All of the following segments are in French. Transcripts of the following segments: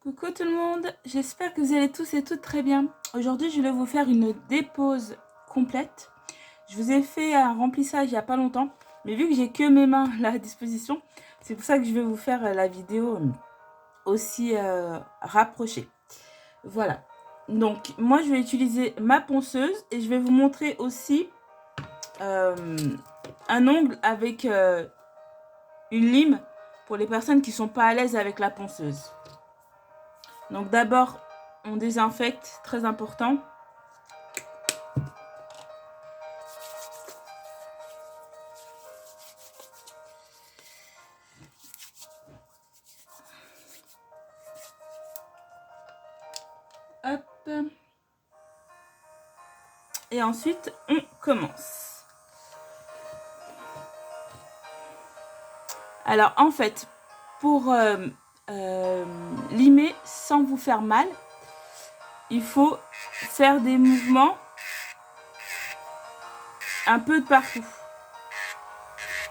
Coucou tout le monde, j'espère que vous allez tous et toutes très bien. Aujourd'hui, je vais vous faire une dépose complète. Je vous ai fait un remplissage il n'y a pas longtemps, mais vu que j'ai que mes mains là à disposition, c'est pour ça que je vais vous faire la vidéo aussi rapprochée. Voilà, donc moi je vais utiliser ma ponceuse et je vais vous montrer aussi un ongle avec une lime pour les personnes qui ne sont pas à l'aise avec la ponceuse. Donc d'abord, on désinfecte, très important. Hop. Et ensuite, on commence. Alors en fait, pour limer sans vous faire mal, il faut faire des mouvements un peu de partout.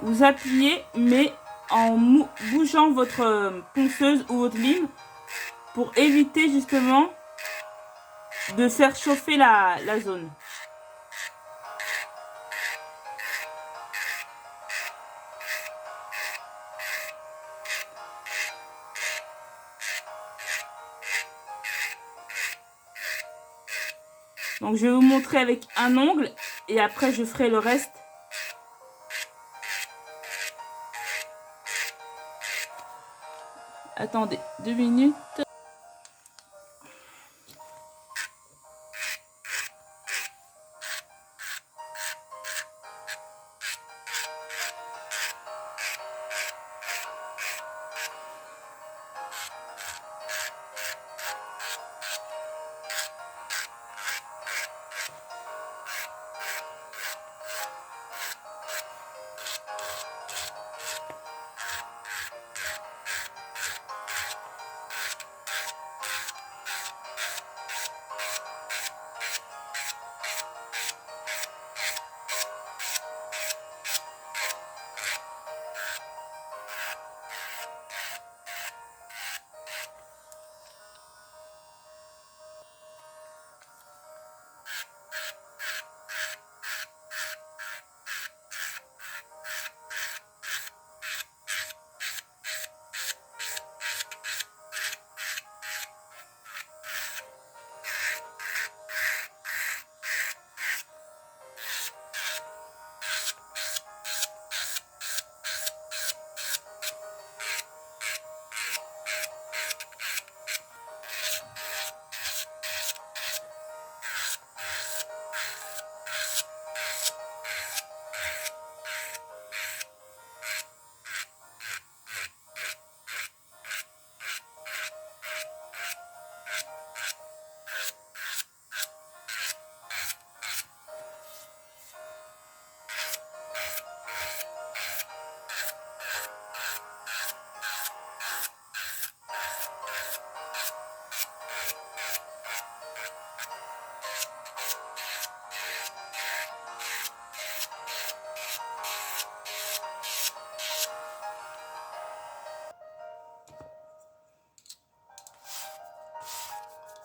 Vous appuyez, mais en bougeant votre ponceuse ou votre lime pour éviter justement de faire chauffer la zone. Donc je vais vous montrer avec un ongle et après je ferai le reste. Attendez 2 minutes.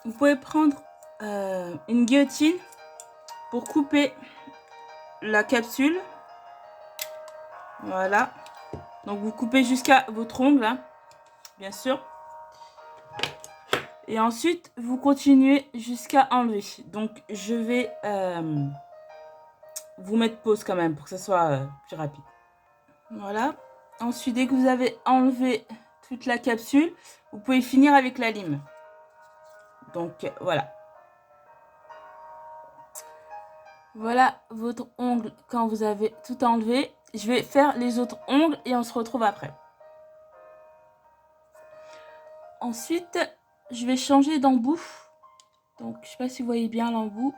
Vous pouvez prendre une guillotine pour couper la capsule. Voilà. Donc vous coupez jusqu'à votre ongle, hein, bien sûr. Et ensuite, vous continuez jusqu'à enlever. Donc je vais vous mettre pause quand même pour que ce soit plus rapide. Voilà. Ensuite, dès que vous avez enlevé toute la capsule, vous pouvez finir avec la lime. Donc voilà. Voilà votre ongle quand vous avez tout enlevé. Je vais faire les autres ongles et on se retrouve après. Ensuite, je vais changer d'embout. Donc, je ne sais pas si vous voyez bien l'embout.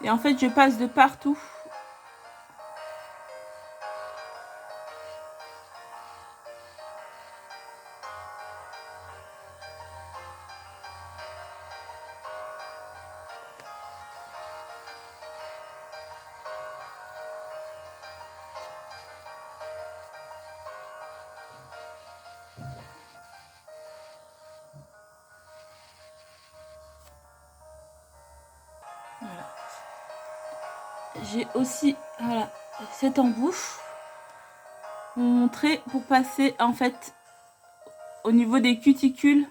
Et en fait, je passe de partout. j'ai aussi, voilà, cette embouche pour vous montrer, pour passer en fait au niveau des cuticules,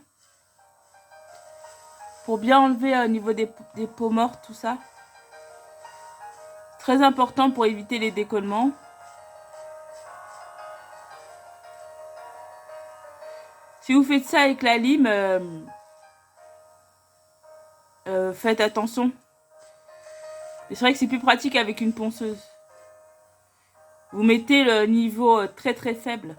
pour bien enlever au niveau des peaux mortes, tout ça. Très important pour éviter les décollements. Si vous faites ça avec la lime, faites attention. C'est vrai que c'est plus pratique avec une ponceuse. Vous mettez le niveau très très faible.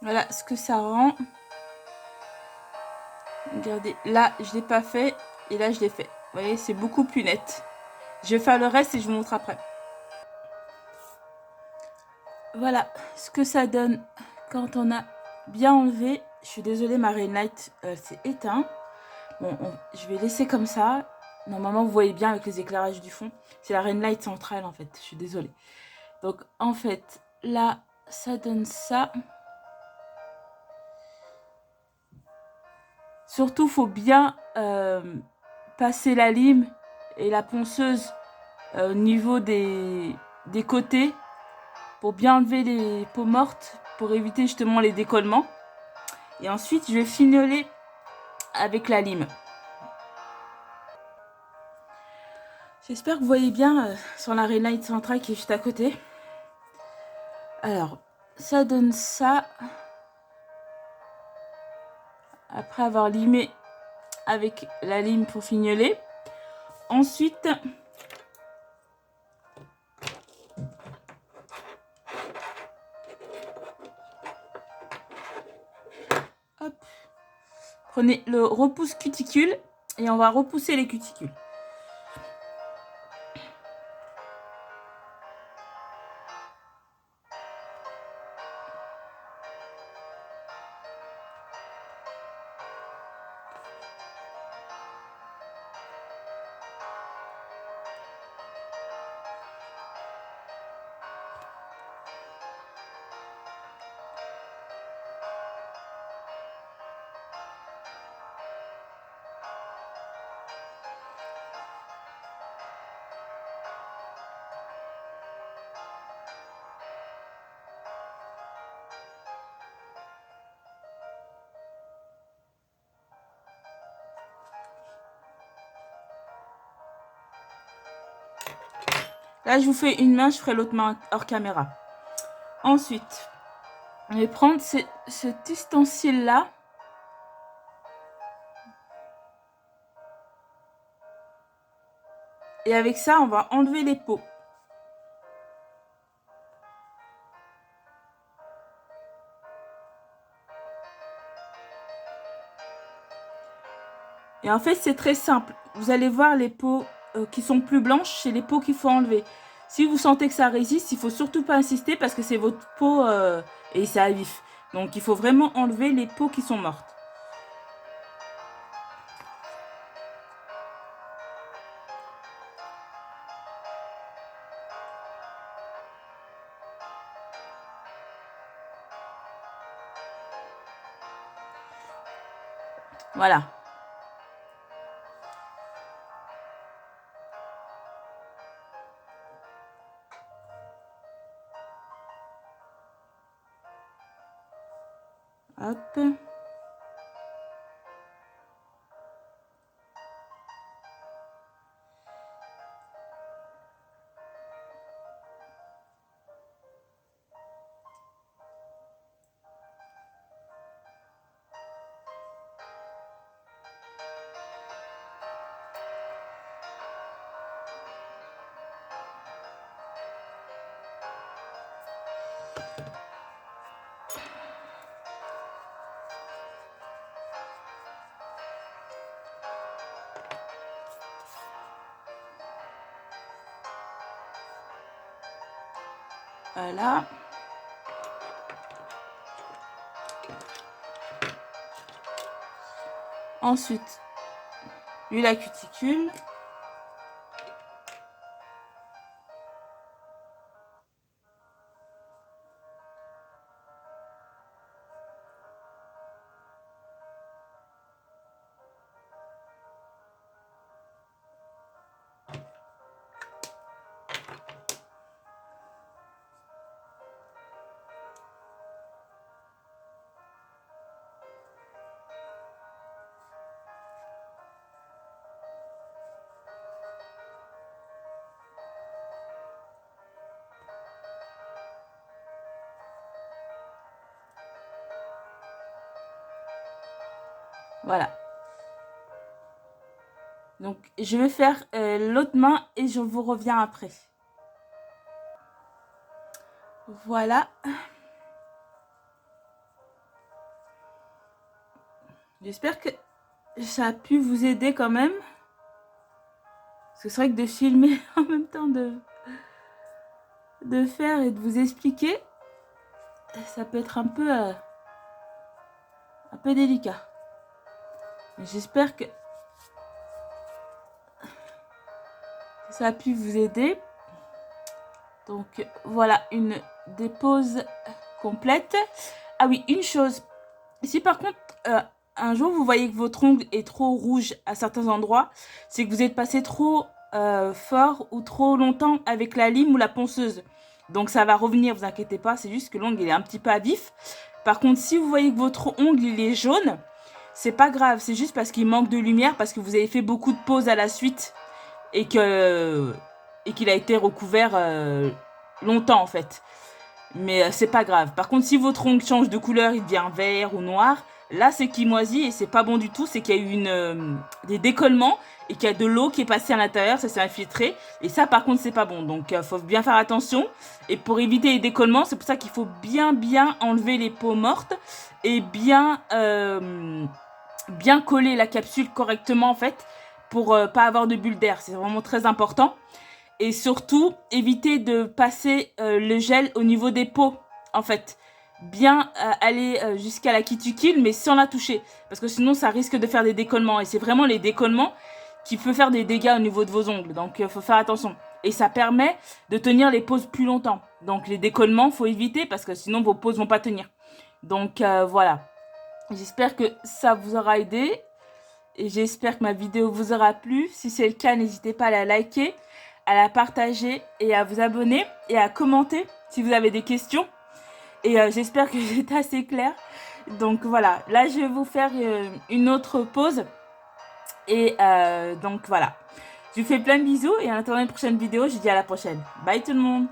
Voilà ce que ça rend. Regardez, là je l'ai pas fait et là je l'ai fait. Vous voyez, c'est beaucoup plus net. Je vais faire le reste et je vous montre après. Voilà ce que ça donne quand on a bien enlevé. Je suis désolée, ma ring light s'est éteint. Bon, je vais laisser comme ça. Normalement, vous voyez bien avec les éclairages du fond. C'est la ring light centrale en fait. Je suis désolée. Donc en fait, là, ça donne ça. Surtout, faut bien passer la lime et la ponceuse au niveau des côtés pour bien enlever les peaux mortes, pour éviter justement les décollements. Et ensuite, je vais fignoler avec la lime. J'espère que vous voyez bien sur la ring light centrale qui est juste à côté. Alors, ça donne ça. Après avoir limé avec la lime pour fignoler. Ensuite, hop, prenez le repousse cuticule et on va repousser les cuticules. Là, je vous fais une main, je ferai l'autre main hors caméra. Ensuite, on va prendre cet ustensile-là. Et avec ça, on va enlever les peaux. Et en fait, c'est très simple. Vous allez voir les peaux qui sont plus blanches, c'est les peaux qu'il faut enlever. Si vous sentez que ça résiste, il ne faut surtout pas insister parce que c'est votre peau et c'est à vif. Donc, il faut vraiment enlever les peaux qui sont mortes. Voilà. Hop. Voilà. Ensuite, l'huile à cuticule. Voilà. Donc, je vais faire l'autre main et je vous reviens après. Voilà. J'espère que ça a pu vous aider quand même. Parce que c'est vrai que de filmer en même temps de faire et de vous expliquer, ça peut être un peu délicat. J'espère que ça a pu vous aider. Donc voilà, une dépose complète. Ah oui, une chose. Si par contre, un jour vous voyez que votre ongle est trop rouge à certains endroits, c'est que vous êtes passé trop fort ou trop longtemps avec la lime ou la ponceuse. Donc ça va revenir, vous inquiétez pas, c'est juste que l'ongle il est un petit peu à vif. Par contre, si vous voyez que votre ongle il est jaune, c'est pas grave, c'est juste parce qu'il manque de lumière, parce que vous avez fait beaucoup de pauses à la suite et qu'il a été recouvert longtemps en fait. Mais c'est pas grave. Par contre, si votre ongle change de couleur, il devient vert ou noir, là c'est qu'il moisit et c'est pas bon du tout. C'est qu'il y a eu des décollements et qu'il y a de l'eau qui est passée à l'intérieur, ça s'est infiltré. Et ça par contre c'est pas bon. Donc faut bien faire attention. Et pour éviter les décollements, c'est pour ça qu'il faut bien enlever les peaux mortes et bien coller la capsule correctement en fait pour pas avoir de bulles d'air. C'est vraiment très important. Et surtout, éviter de passer le gel au niveau des peaux, en fait. Bien aller jusqu'à la cuticule, mais sans la toucher. Parce que sinon, ça risque de faire des décollements. Et c'est vraiment les décollements qui peuvent faire des dégâts au niveau de vos ongles. Donc, il faut faire attention. Et ça permet de tenir les poses plus longtemps. Donc, les décollements, faut éviter parce que sinon, vos poses vont pas tenir. Donc, voilà. J'espère que ça vous aura aidé. Et j'espère que ma vidéo vous aura plu. Si c'est le cas, n'hésitez pas à la liker, à la partager et à vous abonner et à commenter si vous avez des questions. Et j'espère que j'ai été assez claire. Donc voilà, là je vais vous faire une autre pause. Et donc voilà. Je vous fais plein de bisous et en attendant une prochaine vidéo, je vous dis à la prochaine. Bye tout le monde.